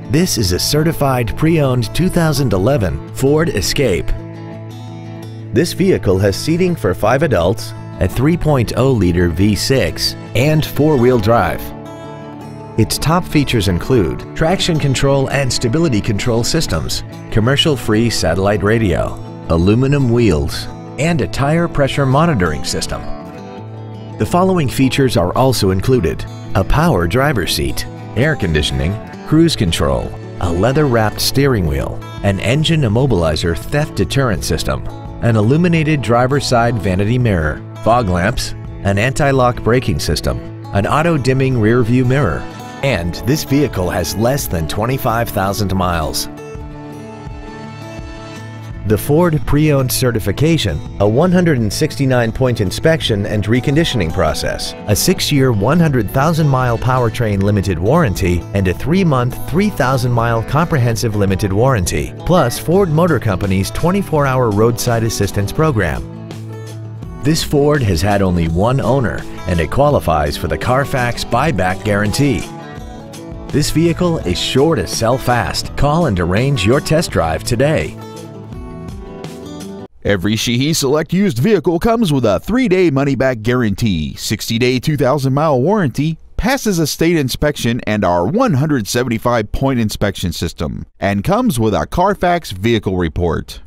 This is a certified pre-owned 2011 Ford Escape. This vehicle has seating for 5 adults, a 3.0-liter V6, and 4-wheel drive. Its top features include traction control and stability control systems, commercial-free satellite radio, aluminum wheels, and a tire pressure monitoring system. The following features are also included: a power driver's seat, air conditioning, cruise control, a leather-wrapped steering wheel, an engine immobilizer theft deterrent system, an illuminated driver's side vanity mirror, fog lamps, an anti-lock braking system, an auto-dimming rear-view mirror, and this vehicle has less than 25,000 miles. The Ford Pre-Owned Certification, a 169-point inspection and reconditioning process, a 6-year 100,000-mile powertrain limited warranty, and a 3-month 3,000-mile comprehensive limited warranty, plus Ford Motor Company's 24-hour roadside assistance program. This Ford has had only one owner, and it qualifies for the Carfax buyback guarantee. This vehicle is sure to sell fast. Call and arrange your test drive today. Every Sheehy Select used vehicle comes with a 3-day money-back guarantee, 60-day 2,000-mile warranty, passes a state inspection and our 175-point inspection system, and comes with a Carfax vehicle report.